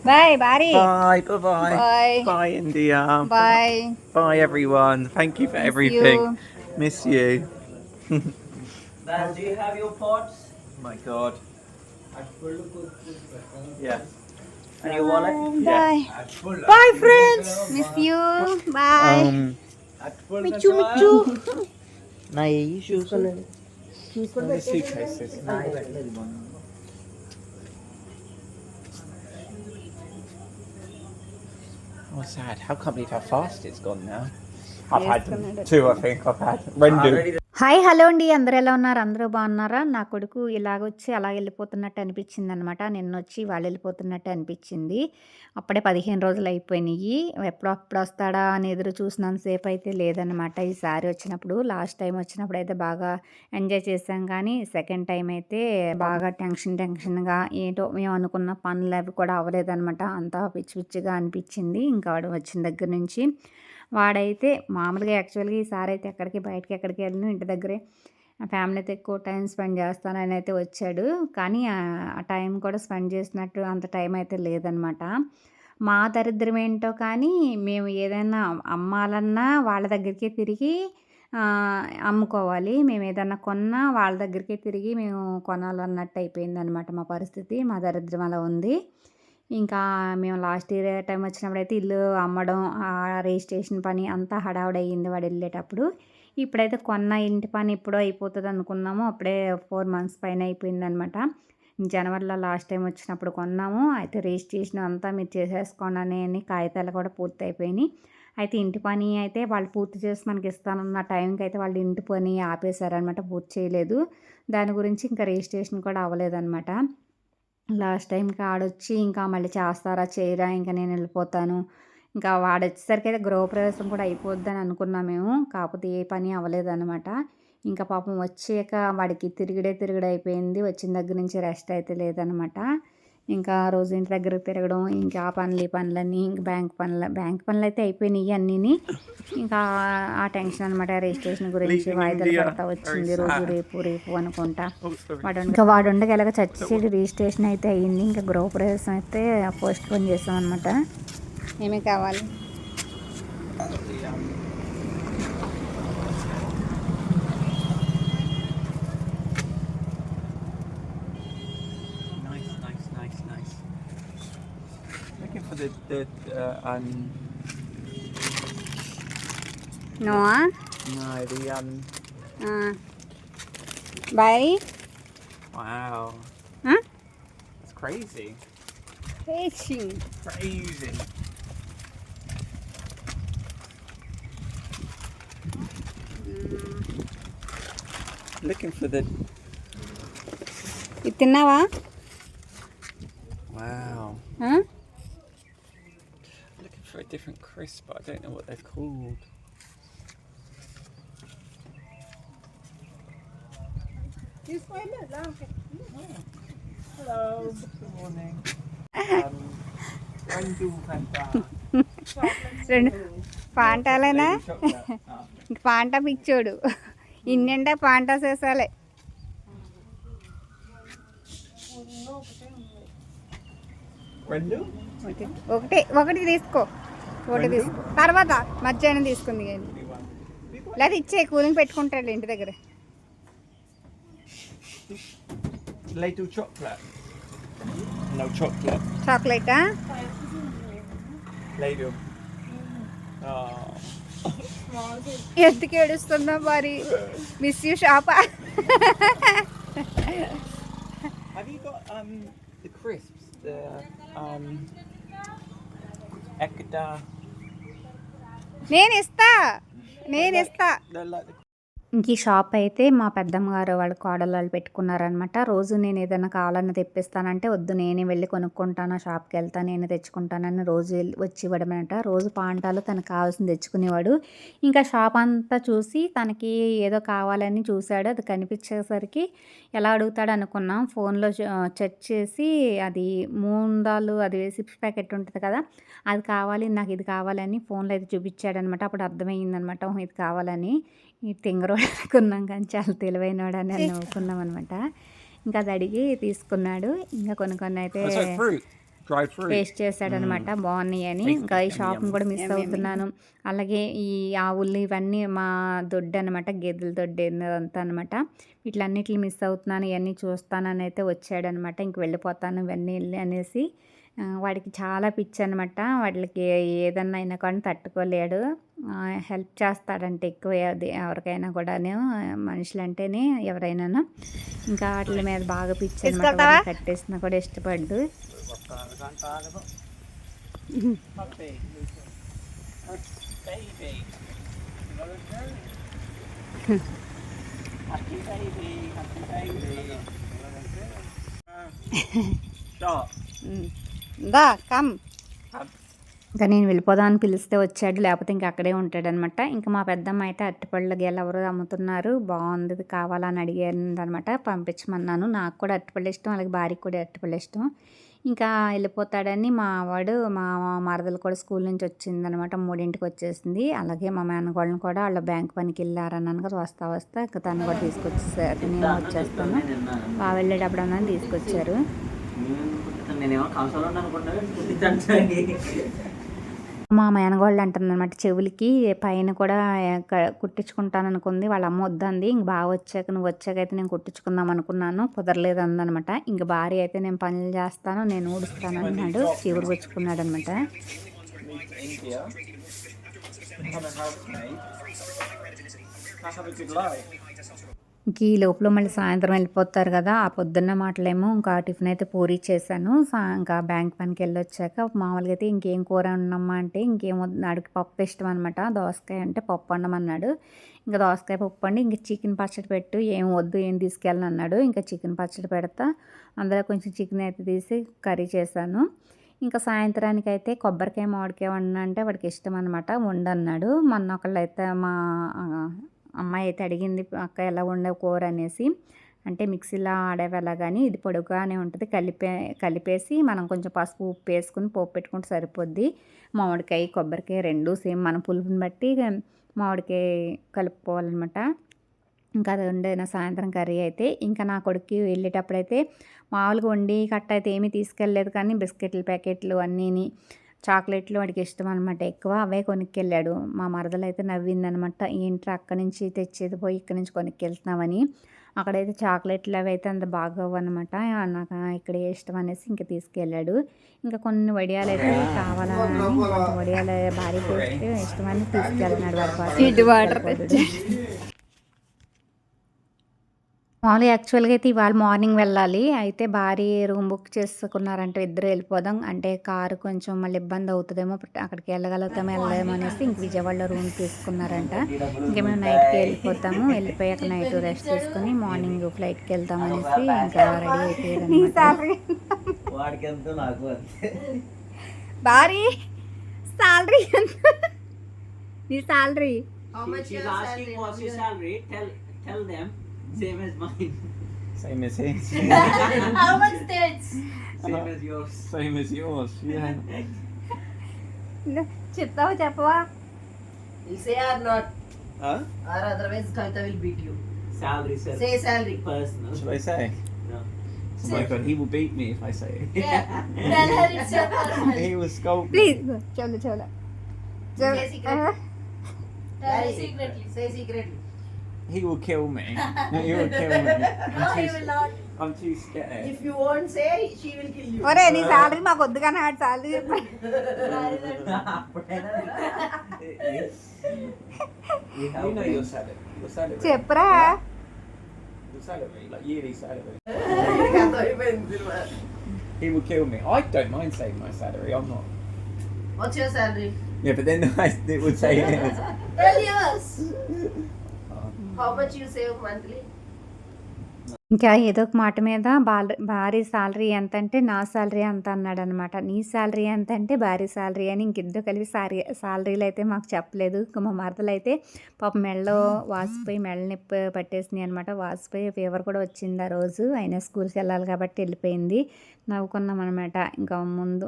Bye, Bari. Bye, bye-bye. Bye. Bye, India. Bye. Bye, everyone. Thank you for Miss everything. you. Miss you. Dad, do you have your pods? Oh my God. Yeah. And your wallet? Yeah. Bye. Bye, friends. Miss you. Bye. Michu, michu. నా చూసుకోలేదు suitcases. Oh, sad. How can't believe how fast it's gone now. I've had two, I think. I've had Rendu. Hi hello అండి, అందరూ ఎలా ఉన్నారు? అందరూ బాగున్నారా? నా కొడుకు ఇలాగొచ్చి అలా వెళ్ళిపోతున్నట్టు అనిపించింది అనమాట. నిన్నొచ్చి వాళ్ళు వెళ్ళిపోతున్నట్టు అనిపించింది. అప్పుడే 15 రోజులు అయిపోయినాయి. ఎప్పుడప్పుడు వస్తాడా అని ఎదురు చూసినంతసేపు అయితే లేదనమాట. ఈసారి వచ్చినప్పుడు, లాస్ట్ టైం వచ్చినప్పుడు అయితే బాగా ఎంజాయ్ చేసాం, కానీ సెకండ్ టైం అయితే బాగా టెన్షన్గా ఏంటో మేము అనుకున్న పనులు అవి కూడా అవ్వలేదనమాట. అంతా పిచ్చి పిచ్చిగా అనిపించింది ఇంకా వాడు వచ్చిన దగ్గర నుంచి. వాడైతే మామూలుగా యాక్చువల్గా ఈసారి అయితే బయటకి ఎక్కడికి వెళ్ళను, ఇంటి దగ్గరే ఫ్యామిలీతో ఎక్కువ టైం స్పెండ్ చేస్తానని అయితే వచ్చాడు. కానీ ఆ టైం కూడా స్పెండ్ చేసినట్టు అంత టైం అయితే లేదనమాట. మా దరిద్రం ఏంటో కానీ మేము ఏదైనా అమ్మాలన్నా వాళ్ళ దగ్గరికే తిరిగి అమ్ముకోవాలి. మేము ఏదన్నా కొన్నా వాళ్ళ దగ్గరికే తిరిగి మేము కొనాలన్నట్టు అయిపోయిందనమాట మా పరిస్థితి. మా దరిద్రం అలా ఉంది. ఇంకా మేము లాస్ట్ ఇయర్ టైం వచ్చినప్పుడైతే ఇల్లు అమ్మడం, రిజిస్ట్రేషన్ పని అంతా హడావుడి అయ్యింది వాడు వెళ్ళేటప్పుడు. ఇప్పుడైతే కొన్న ఇంటి పని ఎప్పుడో అయిపోతుంది అనుకున్నాము, అప్పుడే 4 మంత్స్ పైన అయిపోయిందనమాట. జనవరిలో లాస్ట్ టైం వచ్చినప్పుడు కొన్నాము. అయితే రిజిస్ట్రేషన్ అంతా మీరు చేసేసుకోండి అని కాగితాలు కూడా పూర్తి అయిపోయినాయి. అయితే ఇంటి పని అయితే వాళ్ళు పూర్తి చేసి మనకి ఇస్తానన్న టైంకి అయితే వాళ్ళు ఇంటి పని ఆపేశారనమాట, పూర్తి చేయలేదు. దాని గురించి ఇంకా రిజిస్ట్రేషన్ కూడా అవ్వలేదన్నమాట. లాస్ట్ టైంకి ఆడొచ్చి ఇంకా మళ్ళీ చేస్తారా చేయరా, ఇంకా నేను వెళ్ళిపోతాను, ఇంకా వాడొచ్చేసరికి అయితే గృహప్రవేశం కూడా అయిపోద్దని అనుకున్నాం మేము. కాకపోతే ఏ పని అవ్వలేదన్నమాట. ఇంకా పాపం వచ్చాక వాడికి తిరుగుడే అయిపోయింది. వచ్చిన దగ్గర నుంచి రెస్ట్ అయితే లేదనమాట. ఇంకా రోజు ఇంటి దగ్గరకు తిరగడం, ఇంకా ఆ పనులు ఈ పనులన్నీ, ఇంకా బ్యాంక్ పనులు అయితే అయిపోయినాయి అన్నీని. ఇంకా ఆ టెన్షన్ అనమాట. రిజిస్ట్రేషన్ గురించి వాయిదాలు పడతా వచ్చింది, రోజు రేపు అనుకుంటా. వాడు ఉండగలగా చచ్చి రిజిస్ట్రేషన్ అయితే అయ్యింది. ఇంకా గృహప్రవేశం అయితే పోస్ట్ పోన్ చేసాం అనమాట. ఏమీ కావాలి? For the No, no, the Bye. Wow. Huh? That's crazy. Crazy. Looking for the. ఇది తిన్నావా? Wow. Huh? Looking for a different crisp, but I don't know what they're called. Hello. Good morning. Rendu Fanta. రెండు పాంటాలేనా? Panta పిచ్చోడు ఇన్నంటే panta చేసాలే. Rendu? ఒకటి తీసుకో, తర్వాత మధ్యాహ్నం తీసుకుంది కానీ, లేదా ఇచ్చే కూలింగ్ పెట్టుకుంటాడు ఇంటి దగ్గర. Ladle chocolate. No chocolate. చాక్లెటా? Ladle. Oh. ఎందుకు ఏడుస్తుందా మరి? మిస్ యూ షాపా? Have you got the crisps? The Ekada. నేను ఇస్తా. They're like the. ఇంక ఈ షాప్ అయితే మా పెద్దమ్మ గారు వాళ్ళ కోడలు వాళ్ళు పెట్టుకున్నారనమాట. రోజు నేను ఏదైనా కావాలన్నా తెప్పిస్తానంటే, వద్దు నేనే వెళ్ళి కొనుక్కుంటాను, షాప్కి వెళ్తాను, నేనే తెచ్చుకుంటానని రోజు వచ్చి ఇవ్వడమనమాట. రోజు పాంటాలు తనకు కావాల్సింది తెచ్చుకునేవాడు. ఇంకా షాప్ అంతా చూసి తనకి ఏదో కావాలని చూశాడు. అది కనిపించేసరికి ఎలా అడుగుతాడు అనుకున్నాం. ఫోన్లో సెర్చ్ చేసి అది మూందాలు, అది సిప్స్ ప్యాకెట్ ఉంటుంది కదా, అది కావాలి, నాకు ఇది కావాలని ఫోన్లో అయితే చూపించాడనమాట. అప్పుడు అర్థమైందనమాట, ఇది కావాలని. ఈ తింగరోడు అనుకున్నాం, కానీ చాలా తెలివైనవాడు అని నవ్వుకున్నాం అనమాట. ఇంకా అది అడిగి తీసుకున్నాడు. ఇంకా కొన్ని అయితే drive through. టేస్ట్ చేశాడనమాట బాగున్నాయి అని. ఇంకా ఈ షాప్ని కూడా మిస్ అవుతున్నాను. అలాగే ఈ ఆవులు ఇవన్నీ మా దొడ్డు అనమాట, గేదెల దొడ్డు అంతా అనమాట. వీటిలన్నిటిని మిస్ అవుతున్నాను, ఇవన్నీ చూస్తానని అయితే వచ్చాడనమాట. ఇంక వెళ్ళిపోతాను ఇవన్నీ అనేసి. వాడికి చాలా పిచ్చి అనమాట. వాటికి ఏదన్నా అయినా కానీ తట్టుకోలేడు. హెల్ప్ చేస్తాడంటే ఎక్కువ అది ఎవరికైనా కూడాను, మనుషులంటేనే ఎవరైనాను. ఇంకా వాటి మీద బాగా పిచ్చి అనమాట. కట్టేసినా కూడా ఇష్టపడ్డు. దా కమ్. ఇంకా నేను వెళ్ళిపోదాం అని పిలిస్తే వచ్చాడు, లేకపోతే ఇంకా అక్కడే ఉంటాడనమాట. ఇంకా మా పెద్దమ్మ అయితే అరటిపళ్ళు గేలు ఎవరు అమ్ముతున్నారు, బాగుంది కావాలని అడిగారనమాట. పంపించమన్నాను. నాకు కూడా అరటిపళ్ళు ఇష్టం, అలాగే భార్యకి కూడా అరటిపళ్ళు ఇష్టం. ఇంకా వెళ్ళిపోతాడని మా మరదలు కూడా స్కూల్ నుంచి వచ్చిందనమాట, 3ంటికి వచ్చేసింది. అలాగే మా మేనగోళ్ళని కూడా వాళ్ళ బ్యాంక్ పనికి వెళ్ళారన్నాను కదా, వస్తా ఇంకా తను కూడా తీసుకొచ్చేసారు. నేను వచ్చేస్తాను, బాగా వెళ్ళేటప్పుడు అన్నది తీసుకొచ్చారు. మా మేనగోళ్ళు అంటుందన్నమాట, చెవులకి పైన కూడా కుట్టించుకుంటాను అనుకుంది. వాళ్ళ అమ్మ వద్దంది. ఇంక బాగా వచ్చాక నువ్వు వచ్చాకైతే నేను కుట్టించుకుందాం అనుకున్నాను, కుదరలేదు అందనమాట. ఇంక భార్య అయితే నేను పనులు చేస్తాను, నేను ఊడుస్తాను అన్నాడు. చీవురు పుచ్చుకున్నాడు అనమాట. ఇంక ఈ లోపల మళ్ళీ సాయంత్రం వెళ్ళిపోతారు కదా, ఆ పొద్దున్న మాటలేమో ఇంకా టిఫిన్ అయితే పూరీ చేశాను. ఇంకా బ్యాంక్ పనికి వెళ్ళొచ్చాక మామూలుగా అయితే ఇంకేం కూర ఉండమ్మా అంటే ఇంకేం అడిగి పప్పు ఇష్టం అనమాట. దోసకాయ అంటే పప్పు వండమన్నాడు. ఇంకా దోసకాయ పప్పు అండి, ఇంకా చికెన్ పచ్చడి పెట్టు, ఏం వద్దు ఏం తీసుకెళ్ళను అన్నాడు. ఇంకా చికెన్ పచ్చడి పెడతా, అందులో కొంచెం చికెన్ అయితే తీసి కర్రీ చేశాను. ఇంకా సాయంత్రానికి అయితే కొబ్బరికాయ మామిడికాయ వండంటే వాడికి ఇష్టం అనమాట, వండన్నాడు. మొన్న ఒకళ్ళు అయితే మా అమ్మాయి అయితే అడిగింది, అక్క ఎలా వండావు కూర అనేసి. అంటే మిక్సీలో ఆడేవేలా కానీ ఇది పొడుగానే ఉంటుంది, కలిపేసి మనం కొంచెం పసుపు ఉప్పు వేసుకుని పోపు పెట్టుకుంటే సరిపోద్ది. మామిడికాయ కొబ్బరికాయ రెండు సేమ్ మన పులుపుని బట్టి మామిడికాయ కలుపుకోవాలన్నమాట. ఇంకా అది వండిన సాయంత్రం కర్రీ అయితే. ఇంకా నా కొడుక్కి వెళ్ళేటప్పుడైతే మామూలుగా వండి కట్ట అయితే ఏమీ తీసుకెళ్ళలేదు, కానీ బిస్కెట్ల ప్యాకెట్లు అన్నీని చాక్లెట్లు వాడికి ఇష్టం అనమాట, ఎక్కువ అవే కొనుక్కెళ్ళాడు. మా మరదలు అయితే నవ్విందనమాట, ఏంట్రా అక్కడి నుంచి తెచ్చేది పోయి ఇక్కడి నుంచి కొనుక్కెళ్తున్నామని. అక్కడైతే చాక్లెట్లు అవి అయితే అంత బాగోవు అనమాట, నాకు ఇక్కడ ఇష్టం అనేసి ఇంకా తీసుకెళ్ళాడు. ఇంకా కొన్ని వడియాలు అయితే కావాలని వడియాల భారీ చేస్తే ఇష్టమని తీసుకెళ్తున్నాడు వాడి. మామూలుగా యాక్చువల్గా అయితే ఇవాళ మార్నింగ్ వెళ్ళాలి, అయితే భారీ రూమ్ బుక్ చేసుకున్నారంటే ఇద్దరు వెళ్ళిపోదాం అంటే కారు కొంచెం మళ్ళీ ఇబ్బంది అవుతుందేమో, అక్కడికి వెళ్ళగలుగుతామో అనేసి ఇంక విజయవాడలో రూమ్ తీసుకున్నారంట. ఇంకా మేము నైట్కి వెళ్ళిపోతాము, వెళ్ళిపోయాక నైట్ రెస్ట్ తీసుకుని మార్నింగ్ ఫ్లైట్కి వెళ్తాం అనేసి ఇంకా రెడీ అయిపోయారు. భారీ సాలరీ నీ salary Same as mine. Same as his. How much that's? Same as yours. Same as yours. Yeah. చెప్తావా చెప్పవా? You say or not, Huh? or otherwise Kavita will beat you. Salary, sir. Say salary. Personal. Should I say? No. Oh my God, he will beat me if I say it. Yeah. Tell her it's your personal. He will scold me. Please చలో Say secretly. Tell her secretly. Say secretly. He will kill me. He will kill me. No, he will not. I'm too scared. If you won't say, she will kill you. ఒరే నీ salary మాకు వద్దు కానీ ఆడి salary చెప్పు. You know your salary. Your salary. చెప్పురా. Your salary, like yearly salary. What's He will kill me. I don't mind saying my salary. I'm not. your salary? Yeah, but then it would say his. Tell yours. How much you save monthly? ఇంకా ఏదో ఒక మాట మీద భారీ salary ఎంత అంటే నా salary అంత అన్నాడు అనమాట. నీ శాలరీ ఎంత అంటే భారీ శాలరీ అని ఇంకిద్దరు కలిపి శాలరీలు అయితే మాకు చెప్పలేదు. మా మరదలు అయితే పాప మెడలో వాసిపోయి మెడ నొప్పి పట్టేసినాయి అనమాట. వాసిపోయి ఫీవర్ కూడా వచ్చింది ఆ రోజు, అయినా స్కూల్కి వెళ్ళాలి కాబట్టి వెళ్ళిపోయింది. నవ్వుకున్నాం అనమాట. ఇంకా ముందు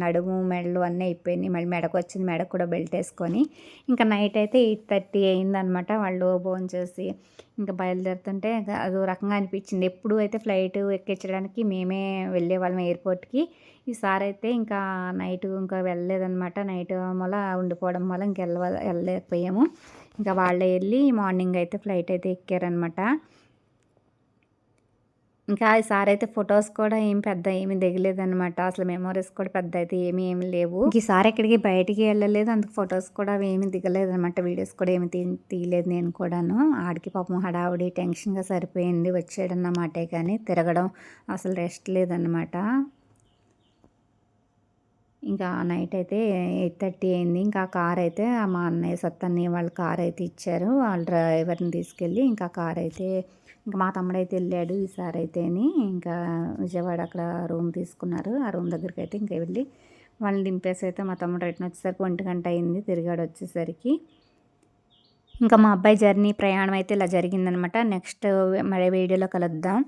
నడుము మెడలు అన్నీ అయిపోయినాయి, మళ్ళీ మెడకు వచ్చింది, మెడకు కూడా బెల్ట్ వేసుకొని. ఇంకా నైట్ అయితే 8:30 అయిందనమాట. వాళ్ళు భోంచేసి ఇంకా బయలుదేరుతుంటే అదో రకంగా అనిపించింది. ఎప్పుడు అయితే ఫ్లైట్ ఎక్కించడానికి మేమే వెళ్ళేవాళ్ళం ఎయిర్‌పోర్ట్‌కి. ఈసారి అయితే ఇంకా నైట్ ఇంకా వెళ్ళలేదనమాట. నైట్ మూల ఉండిపోవడం వల్ల వెళ్ళలేకపోయాము. ఇంకా వాళ్ళే వెళ్ళి మార్నింగ్ అయితే ఫ్లైట్ అయితే ఎక్కారనమాట. ఇంకా ఈసారి అయితే ఫొటోస్ కూడా ఏమి దిగలేదనమాట. అసలు మెమోరీస్ కూడా పెద్ద అయితే ఏమి లేవు. ఈసారి ఎక్కడికి బయటికి వెళ్ళలేదు. అందుకు ఫొటోస్ కూడా ఏమి దిగలేదనమాట. వీడియోస్ కూడా ఏమి తీయలేదు నేను కూడాను. ఆడికి పాపం హడావుడి టెన్షన్‌గా సరిపోయింది. వచ్చాడన్నమాటే కానీ తిరగడం అసలు రెస్ట్ లేదనమాట. ఇంకా నైట్ అయితే 8:30 అయింది. ఇంకా కార్ అయితే మా అన్నయ్య సత్తన్నయ్య వాళ్ళ కార్ అయితే ఇచ్చారు. వాళ్ళ డ్రైవర్‌ని తీసుకెళ్ళి ఇంకా కార్ అయితే ఇంకా మా తమ్ముడైతే వెళ్ళాడు ఈసారి అయితేని. ఇంకా విజయవాడ అక్కడ రూమ్ తీసుకున్నారు. ఆ రూమ్ దగ్గరికి అయితే ఇంకా వెళ్ళి వాళ్ళని దింపేసి అయితే మా తమ్ముడు రిటర్న్ వచ్చేసరికి 1 అయింది తిరిగాడు వచ్చేసరికి. ఇంకా మా అబ్బాయి ప్రయాణం అయితే ఇలా జరిగిందనమాట. నెక్స్ట్ మరే వీడియోలో కలుద్దాం.